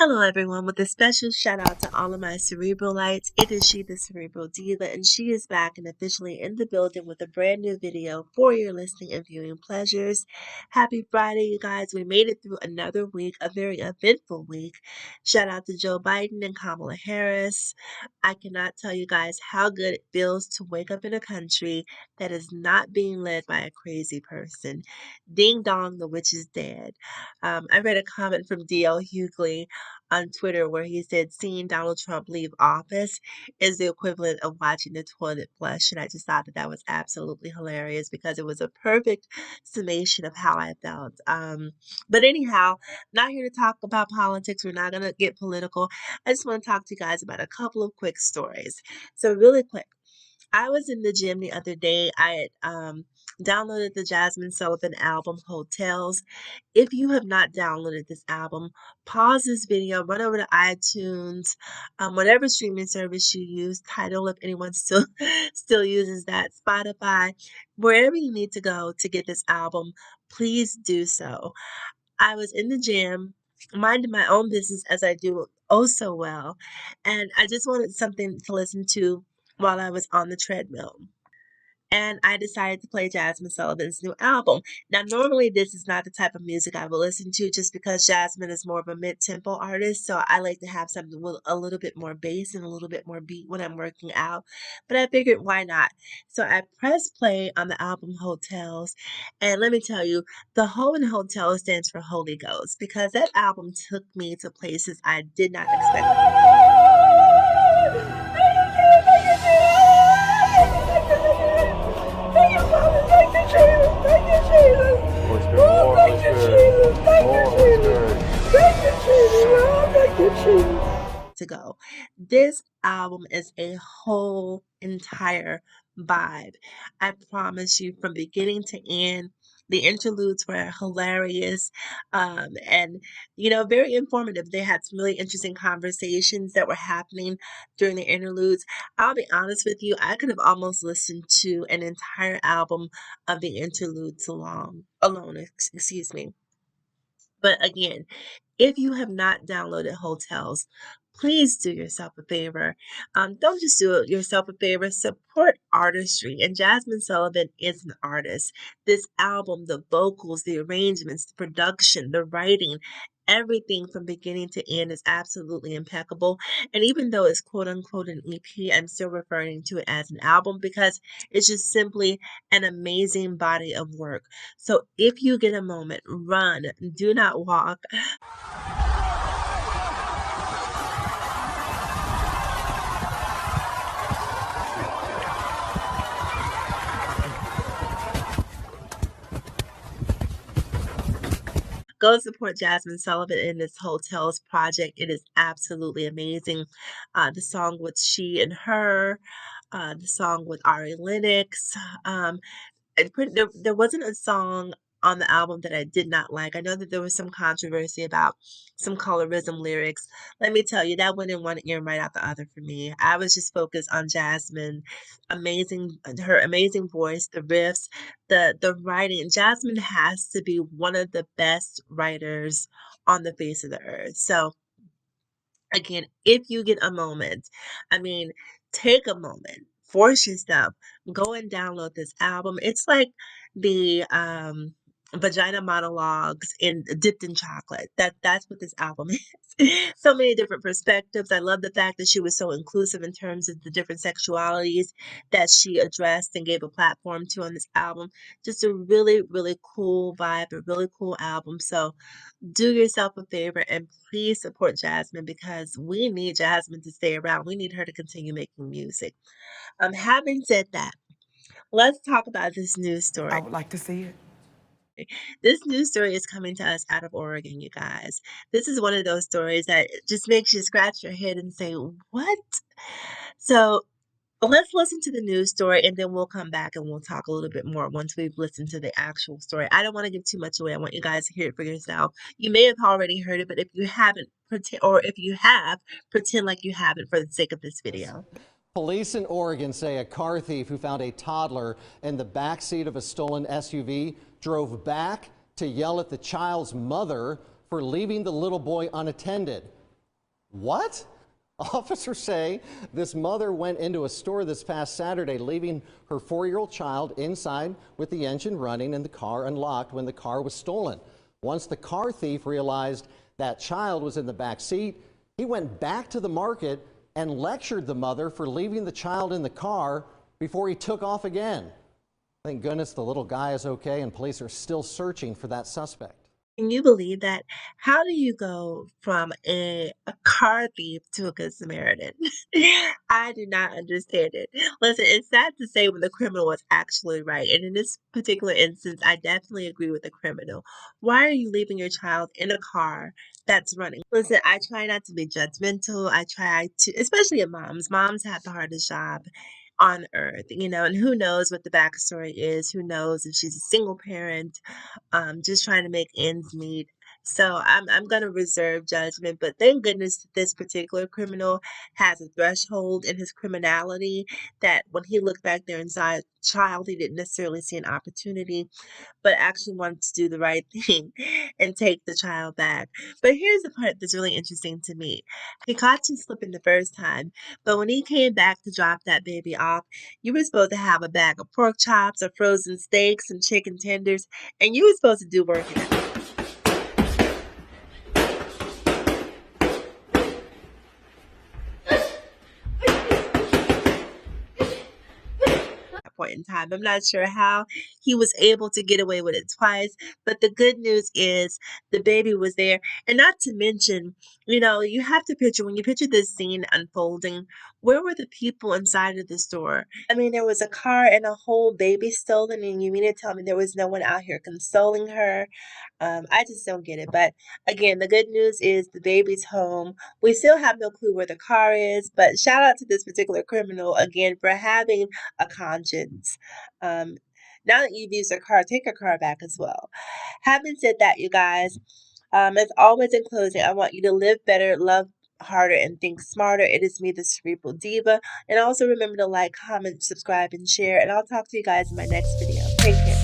Hello, everyone, with a special shout out to all of my Cerebralites. It is she, the Cerebral Diva, and she is back and officially in the building with a brand new video for your listening and viewing pleasures. Happy Friday, you guys. We made it through another week, a very eventful week. Shout out to Joe Biden and Kamala Harris. I cannot tell you guys how good it feels to wake up in a country that is not being led by a crazy person. Ding dong, the witch is dead. I read a comment from D.L. Hughley on Twitter where he said seeing Donald Trump leave office is the equivalent of watching the toilet flush. And I just thought that that was absolutely hilarious because it was a perfect summation of how I felt. But anyhow, not here to talk about politics. We're not going to get political. I just want to talk to you guys about a couple of quick stories. So, really quick. I was in the gym the other day. I had downloaded the Jazmine Sullivan album Hotels. If you have not downloaded this album, pause this video, run over to iTunes, whatever streaming service you use, Tidal if anyone still still uses that, Spotify, wherever you need to go to get this album, please do so. I was in the gym, minding my own business as I do oh so well, and I just wanted something to listen to while I was on the treadmill. And I decided to play Jazmine Sullivan's new album. Now, normally this is not the type of music I will listen to just because Jazmine is more of a mid-tempo artist, so I like to have something with a little bit more bass and a little bit more beat when I'm working out. But I figured, why not? So I pressed play on the album Hotels, and let me tell you, the Ho in Hotel stands for Holy Ghost because that album took me to places I did not expect. To go. This album is a whole entire vibe. I promise you, from beginning to end, the interludes were hilarious, and very informative. They had some really interesting conversations that were happening during the interludes. I'll be honest with you, I could have almost listened to an entire album of the interludes alone, excuse me. But again, if you have not downloaded Hotels, please do yourself a favor. Don't just do yourself a favor, support artistry. And Jazmine Sullivan is an artist. This album, the vocals, the arrangements, the production, the writing, everything from beginning to end is absolutely impeccable. And even though it's quote unquote an EP, I'm still referring to it as an album because it's just simply an amazing body of work. So if you get a moment, run, do not walk. Go support Jazmine Sullivan in this Hotels project. It is absolutely amazing. The song with She and Her, the song with Ari Lennox. There wasn't a song on the album that I did not like. I know that there was some controversy about some colorism lyrics. Let me tell you, that went in one ear and right out the other for me. I was just focused on Jasmine, her amazing voice, the riffs, the writing. Jasmine has to be one of the best writers on the face of the earth. So again, if you get a moment, I mean, take a moment, force yourself, go and download this album. It's like the vagina monologues dipped in chocolate. That's what this album is. So many different perspectives. I love the fact that she was so inclusive in terms of the different sexualities that she addressed and gave a platform to on this album. Just a really, really cool vibe, a really cool album. So do yourself a favor and please support Jazmine because we need Jazmine to stay around. We need her to continue making music. Having said that, let's talk about this news I story. would like to see it. This news story is coming to us out of Oregon, you guys. This is one of those stories that just makes you scratch your head and say, "What?" So let's listen to the news story and then we'll come back and we'll talk a little bit more once we've listened to the actual story. I don't want to give too much away. I want you guys to hear it for yourself. You may have already heard it, but if you haven't, if you have, pretend like you haven't for the sake of this video. Police in Oregon say a car thief who found a toddler in the backseat of a stolen SUV drove back to yell at the child's mother for leaving the little boy unattended. What? Officers say this mother went into a store this past Saturday, leaving her 4-year-old child inside with the engine running and the car unlocked when the car was stolen. Once the car thief realized that child was in the back seat, he went back to the market and lectured the mother for leaving the child in the car before he took off again. Thank goodness the little guy is okay, and police are still searching for that suspect. Can you believe that? How do you go from a car thief to a good Samaritan? I do not understand it. Listen, it's sad to say when the criminal was actually right. And in this particular instance, I definitely agree with the criminal. Why are you leaving your child in a car that's running? Listen, I try not to be judgmental. I try to, especially in moms. Moms have the hardest job on earth, and who knows what the backstory is? Who knows if she's a single parent? Just trying to make ends meet. So I'm gonna reserve judgment, but thank goodness that this particular criminal has a threshold in his criminality that when he looked back there inside child, he didn't necessarily see an opportunity, but actually wanted to do the right thing and take the child back. But here's the part that's really interesting to me. He caught you slipping the first time, but when he came back to drop that baby off, you were supposed to have a bag of pork chops, or frozen steaks, and chicken tenders, and you were supposed to do work in that point in time. I'm not sure how he was able to get away with it twice, but the good news is the baby was there. And not to mention, you have to picture when you picture this scene unfolding, where were the people inside of the store? I mean, there was a car and a whole baby stolen, and you mean to tell me there was no one out here consoling her? I just don't get it. But again, the good news is the baby's home. We still have no clue where the car is, but shout out to this particular criminal again for having a conscience. Um, now that you've used a car, take your car back as well. Having said that, you guys, as always in closing, I want you to live better, love harder, and think smarter. It is me, the Cerebral Diva. And also remember to like, comment, subscribe, and share. And I'll talk to you guys in my next video. Take care.